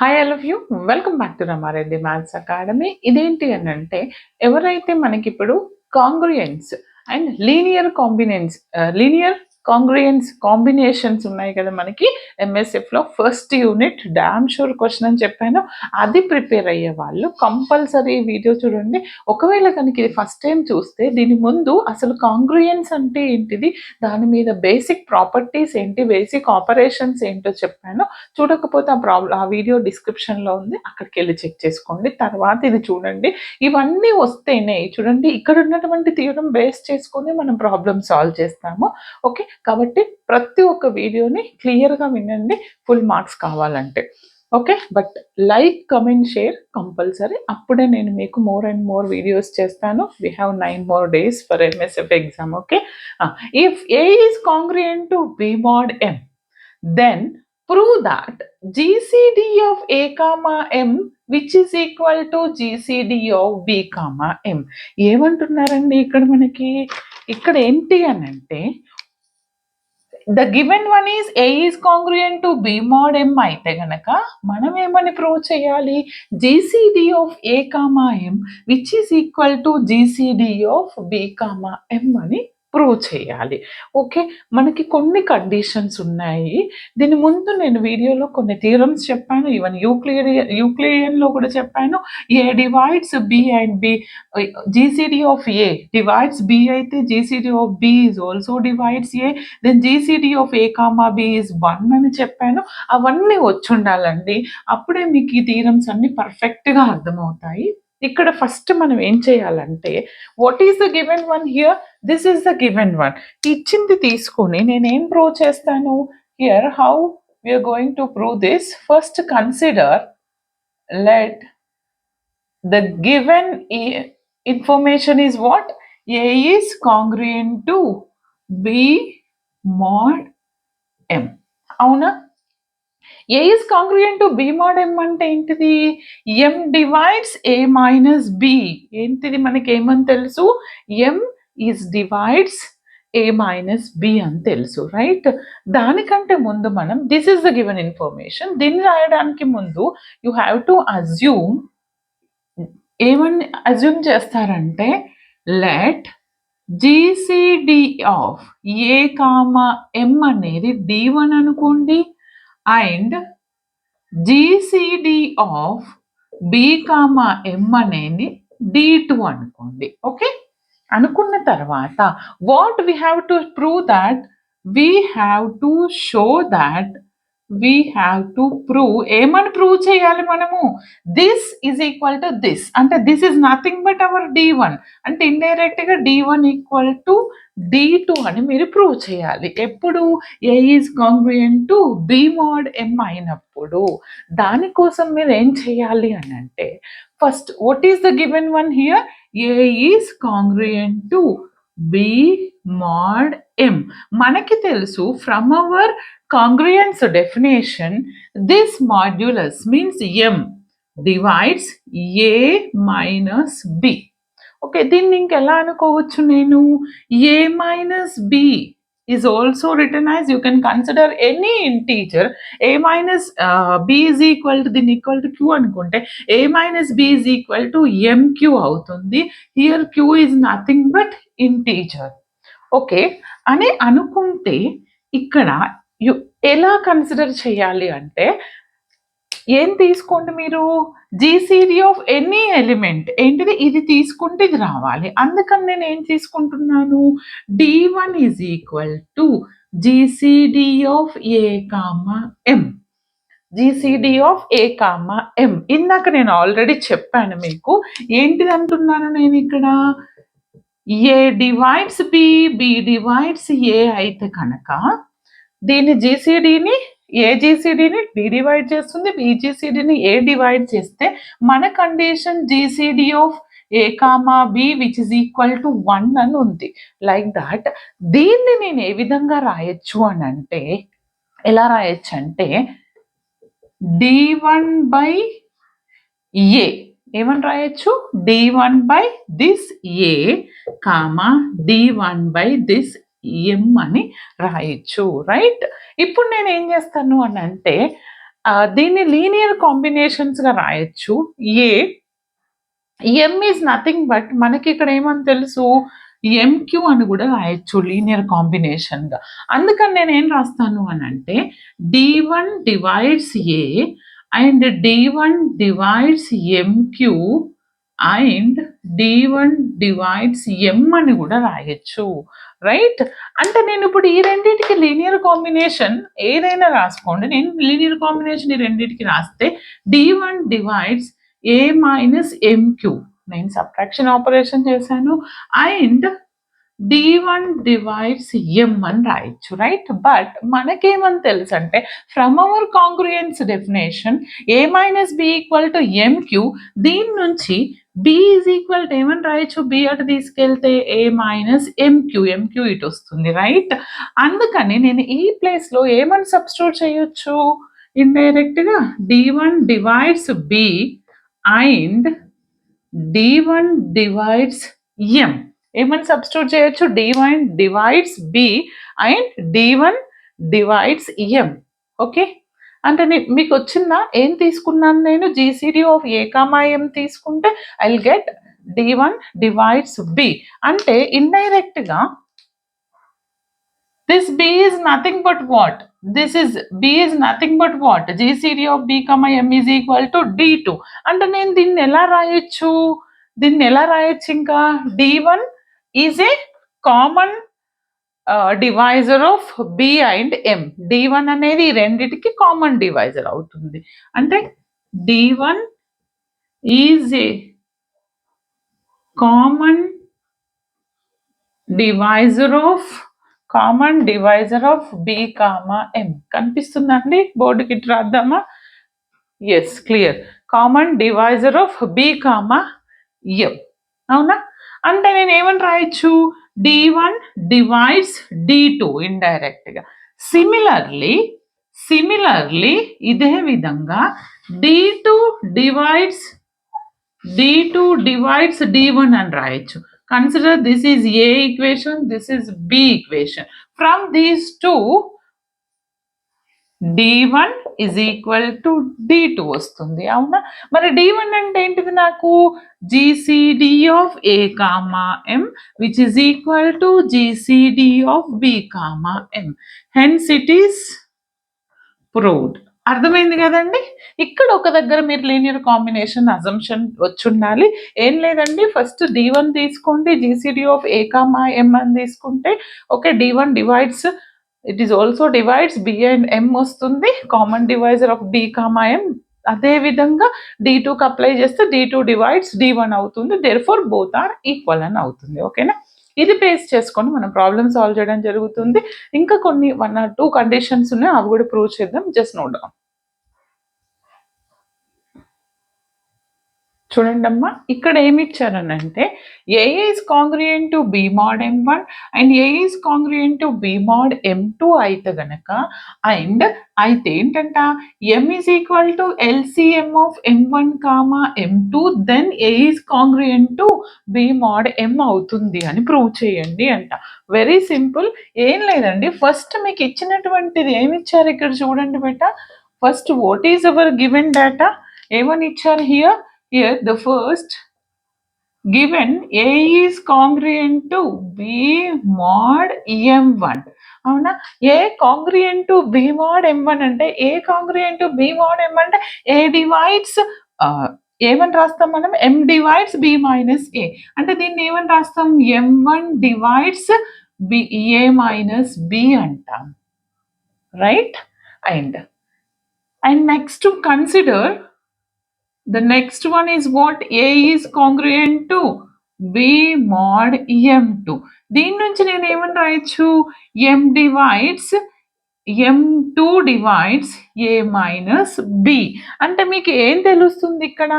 Hi all of you. Welcome back to Ramareddy maths academy. ఇదేంటి అని అంటే ఎవరైతే మనకిప్పుడు congruence and linear congruence combinations ఉన్నాయి కదా మనకి ఎంఎస్ఎఫ్లో first unit damn sure question అని చెప్పాను. అది ప్రిపేర్ అయ్యే వాళ్ళు కంపల్సరీ వీడియో చూడండి. ఒకవేళ కనుక ఇది ఫస్ట్ టైం చూస్తే దీని ముందు అసలు కాంగ్రుయెన్స్ అంటే ఏంటిది, దాని మీద బేసిక్ ప్రాపర్టీస్ ఏంటి, బేసిక్ ఆపరేషన్స్ ఏంటో చెప్పాను. చూడకపోతే ఆ వీడియో డిస్క్రిప్షన్లో ఉంది, అక్కడికి వెళ్ళి చెక్ చేసుకోండి. తర్వాత ఇది చూడండి. ఇవన్నీ వస్తేనే చూడండి, ఇక్కడ ఉన్నటువంటి థియరం బేస్ చేసుకొని మనం ప్రాబ్లమ్ సాల్వ్ చేస్తాము. ఓకే, కాబట్టి ప్రతి ఒక్క వీడియోని క్లియర్గా వినండి ఫుల్ మార్క్స్ కావాలంటే. Okay, but like comment share compulsory, అప్పుడే నేను మీకు మోర్ అండ్ మోర్ వీడియోస్ చేస్తాను. We have 9 more days for MSF exam. Okay, if A is congruent to B mod m, then prove that GCD of A comma M which is equal to GCD of B comma M. ఏమంటున్నారండి ఇక్కడ మనకి, ఇక్కడ ఏంటి అని అంటే the given one is A is congruent to B mod M అయితే గనక మనం ఏమని ప్రూవ్ చేయాలి, GCD of A comma M which is equal to GCD of B comma M అని ప్రూవ్ చేయాలి. ఓకే, మనకి కొన్ని కండిషన్స్ ఉన్నాయి. దీని ముందు నేను వీడియోలో కొన్ని థియరమ్స్ చెప్పాను, ఈవెన్ యూక్లిడియన్లో కూడా చెప్పాను. A divides B and B, GCD of A divides B అయితే GCD of B is also divides A, then GCD of A comma B is 1 అని చెప్పాను. అవన్నీ వచ్చి ఉండాలండి, అప్పుడే మీకు ఈ థియరమ్స్ అన్ని పర్ఫెక్ట్గా అర్థమవుతాయి. ఇక్కడ ఫస్ట్ మనం ఏం చేయాలంటే, what is the given one here, this is the given one. ఇచ్చింది తీసుకొని నేనేం ప్రూవ్ చేస్తాను here. How we're going to prove this, first consider let the given information is what, A is congruent to B mod M. అవునా, A is congruent to B mod M అంటే ఏంటిది, M divides A minus B. ఏంటిది మనకి ఏమని తెలుసు, M is divides A minus B అని తెలుసు, right. దానికంటే ముందు మనం this is the given information, దీన్ని రాయడానికి ముందు యూ హ్యావ్ టు అజ్యూమ్, ఏమని అజ్యూమ్ చేస్తారంటే let GCD of A comma M అనేది D1 అనుకోండి and GCD of B comma M అనేది D2 అనుకోండి. ఓకే, అనుకున్న తర్వాత what we have to prove that, we have to show that, we have to prove, ఏమని prove చేయాలి మనము, this is equal to this, అంటే this is nothing but hour D1, అంటే indirect గా D1 ఈక్వల్ టు D2 అని మీరు prove చేయాలి. ఎప్పుడు, A is congruent to B mod M అయినప్పుడు. దానికోసం మీరు ఏం చేయాలి అని అంటే, first what is the given one here, A is congruent to B mod M. మనకి తెలుసు from our congruence definition, this modulus means M divides A minus B. Okay, దీన్ని ఇంకెలా అనుకోవచ్చు నేను, A minus B is also written as, you can consider any integer, A minus B is equal to, దీన్ని equal to Q అనుకుంటే A minus B is equal to MQ అవుతుంది. Here Q is nothing but integer. Okay అని అనుకుంటే ఇక్కడ ఎలా consider చేయాలి అంటే, ఏం తీసుకోండి మీరు, జీసీడీ ఆఫ్ ఎనీ ఎలిమెంట్ ఏంటిది, ఇది తీసుకుంటే ఇది రావాలి. అందుకని నేను ఏం తీసుకుంటున్నాను, D1 is equal to GCD of A comma M, GCD of A comma M. ఇందాక నేను ఆల్రెడీ చెప్పాను మీకు, ఏంటిది అంటున్నాను నేను ఇక్కడ, A divides B, B divides A అయితే కనుక దీని జీసీడీని, ఏ జీసీడీని బి డివైడ్ చేస్తుంది, బి జీసీడీని ఏ డివైడ్ చేస్తే మన condition GCD of A comma B which is equal to 1 అని ఉంది. లైక్ దాట్ దీన్ని నేను ఏ విధంగా రాయొచ్చు అని అంటే, ఎలా రాయొచ్చు అంటే D1 బై ఏ, ఏమని రాయొచ్చు, D1 by this A comma D1 by this M అని రాయొచ్చు, రైట్. ఇప్పుడు నేను ఏం చేస్తాను అని అంటే, దీన్ని లీనియర్ కాంబినేషన్స్గా రాయొచ్చు. ఎం ఈజ్ నథింగ్ బట్ మనకి ఇక్కడ ఏమని తెలుసు, ఎంక్యూ అని కూడా రాయొచ్చు లీనియర్ కాంబినేషన్గా. అందుకని నేను ఏం రాస్తాను అని అంటే D1 divides A and D1 divides MQ and D1 divides M అని కూడా రాయొచ్చు, రైట్? అంటే నేను ఇప్పుడు ఈ రెండింటికి లీనియర్ కాంబినేషన్ ఏదైనా రాసుకోండి, నేను లీనియర్ కాంబినేషన్ ఈ రెండింటికి రాస్తే D1 divides A minus MQ, నేను సబ్ట్రాక్షన్ ఆపరేషన్ చేశాను, అండ్ D1 డివైడ్స్ ఎం అని రాయొచ్చు, రైట్? బట్ మనకేమని తెలుసు అంటే from our congruence definition A minus B equal to MQ, దీని నుంచి బి ఈజ్ ఈక్వల్ టు ఏమని రాయొచ్చు, బి అటు తీసుకెళ్తే ఏ మైనస్ ఎంక్యూ, ఎంక్యూ ఇటు వస్తుంది, రైట్? అందుకని నేను ఈ ప్లేస్లో ఏమని సబ్స్టిట్యూట్ చేయొచ్చు, ఇండైరెక్ట్గా D1 divides B and D1 divides M ఏమని సబ్స్టిట్యూట్ చేయొచ్చు, D1 divides B and D1 divides M. Okay, అంటే మీకు వచ్చిందా? ఏం తీసుకున్నాను నేను, GCD of A comma M తీసుకుంటే I will get D1 divides B. అంటే ఇండైరెక్ట్గా this b is nothing but what, this is b is nothing but what, gcd of b comma m is equal to d2. అంటే నేను దీన్ని ఎలా రాయొచ్చు, ఇంకా d1 is a common divisor of b and m. d1 అనేది ఈ రెండిటికి common divisor అవుతుంది. అంటే d1 is a common divisor of B comma M. కనిపిస్తుందండి? బోర్డుకి ఇటు రాద్దామా? Yes, clear. Common divisor of B comma M, అవునా? అంటే నేను ఏమని రాయొచ్చు, D1 డివైడ్స్ D2 ఇండైరెక్ట్గా. సిమిలర్లీ ఇదే విధంగా D2 డివైడ్స్ D1 అని రాయొచ్చు. Consider this is A equation, this is B equation. From these two, D1 is equal to D2 వస్తుంది, అవునా? మరి D1 అంటే ఏంటిది, నాకు GCD of A comma M which is equal to GCD of B comma M. Hence it is proved. అర్థమైంది కదండి? ఇక్కడ ఒక దగ్గర మీరు లీనియర్ కాంబినేషన్ అజంప్షన్ వచ్చుండాలి. ఏం లేదండి, ఫస్ట్ D1 తీసుకోండి, GCD of A comma M అని తీసుకుంటే okay, D1 divides, it is also divides B and M వస్తుంది, common divisor of B comma M. అదే విధంగా D2కి అప్లై చేస్తే D2 డివైడ్స్ D1 అవుతుంది, దేర్ఫోర్ బోత్ ఆర్ ఈక్వల్ అని అవుతుంది. ఓకేనా? ఇది బేస్ చేసుకొని మనం ప్రాబ్లమ్ సాల్వ్ చేయడం జరుగుతుంది. ఇంకా కొన్ని 1 or 2 కండిషన్స్ ఉన్నాయి, అవి కూడా ప్రూవ్ చేద్దాం. Just note down. చూడండి అమ్మా, ఇక్కడ ఏమి ఇచ్చారనంటే A is congruent to B mod M1 and A is congruent to B mod M2 అయితే గనక, అండ్ అయితే ఏంటంట M is equal to LCM of M1 comma M2 then A is congruent to B mod M అవుతుంది అని prove చేయండి అంట. Very simple, ఏం లేదండి, ఫస్ట్ మీకు ఇచ్చినటువంటిది ఏమి ఇచ్చారు ఇక్కడ చూడండి బేట. First what is our given data, ఏమని ఇచ్చారు here? Here the first given A is congruent to B mod M1. అవునా? A congruent to B mod M1 అంటే A congruent to B mod M అంటే A డివైడ్స్ ఏమని రాస్తాం మనం, M divides B minus A. అంటే దీన్ని ఏమని రాస్తాం, M1 divides B A minus B అంటాం, right? And next to consider the next one is what, A is congruent to B mod M2. దీని నుంచి నేను ఏమని రాయొచ్చు, M divides M2 divides A minus B. అంటే మీకు ఏం తెలుస్తుంది ఇక్కడ,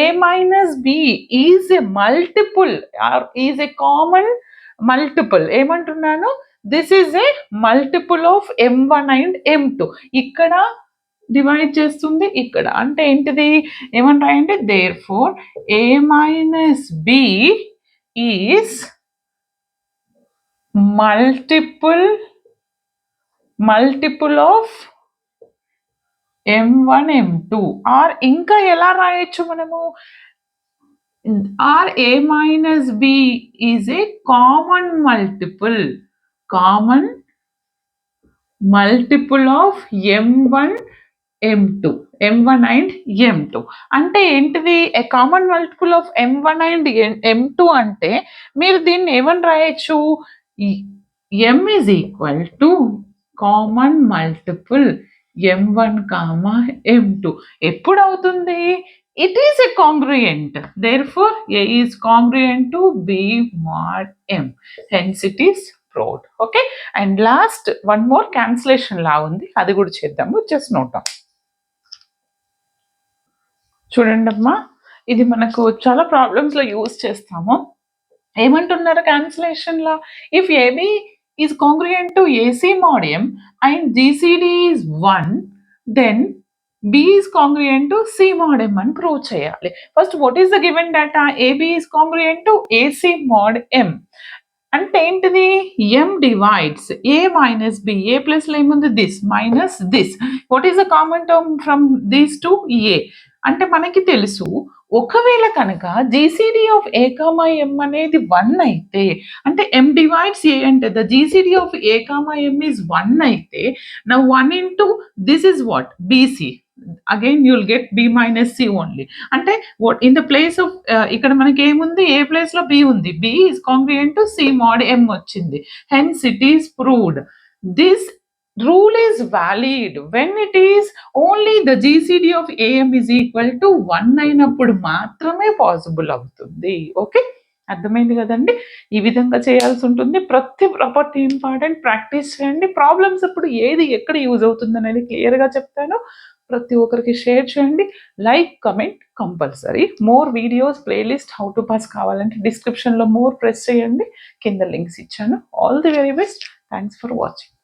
A minus B is a multiple or is a common multiple. ఏమంటున్నాను, this is a multiple of M1 and M2. ఇక్కడ డివైడ్ చేస్తుంది ఇక్కడ, అంటే ఏంటిది, ఏమని రాయండి, therefore A minus B is multiple of M1 M2 or ఇంకా ఎలా రాయొచ్చు మనము or A minus B is a common multiple of M1 M2 M1 and M2 అంటే ఏంటిది a common multiple of M1 and M2 అంటే మీరు దీన్ని ఏమని రాయొచ్చు M is equal to common multiple M1 comma M2 ఎప్పుడు అవుతుంది it is a congruent therefore A is congruent to B mod M hence it is proved okay and last one more cancellation law ఉంది అది కూడా చేద్దాము just note down చూడండి అమ్మా ఇది మనకు చాలా ప్రాబ్లమ్స్ లో యూజ్ చేస్తాము ఏమంటున్నారు cancellation law if AB is congruent to AC mod M and GCD is 1 then B is congruent to C mod M అని ప్రూవ్ చేయాలి first what is the given data AB is congruent to AC mod M అంటే ఏంటిది M divides A minus B A plus లో ఏముంది this minus this what is the common term from these two A అంటే మనకి తెలుసు ఒకవేళ కనుక GCD of A comma M అనేది 1 అయితే అంటే ఎం డివైడ్స్ ఏ అంటే the GCD of A comma M is 1 అయితే నా 1 into this is what BC again you'll get B minus C only అంటే what in the place of ఇక్కడ మనకి ఏముంది ఏ ప్లేస్ లో బి ఉంది B is congruent to C mod M వచ్చింది హెన్స్ ఇట్ ఈస్ ప్రూవ్డ్ దిస్ rule is valid when it is only the GCD of AM is equal to 1 అయినప్పుడు మాత్రమే పాసిబుల్ అవుతుంది ఓకే అర్థమైంది కదండి ఈ విధంగా చేయాల్సి ఉంటుంది ప్రతి ప్రాపర్టీ ఇంపార్టెంట్ ప్రాక్టీస్ చేయండి ప్రాబ్లమ్స్ అప్పుడు ఏది ఎక్కడ యూజ్ అవుతుంది అనేది క్లియర్గా చెప్తాను ప్రతి ఒక్కరికి షేర్ చేయండి like comment compulsory more videos playlist how to pass కావాలంటే డిస్క్రిప్షన్లో మోర్ ప్రెస్ చేయండి కింద లింక్స్ ఇచ్చాను all the very best thanks for watching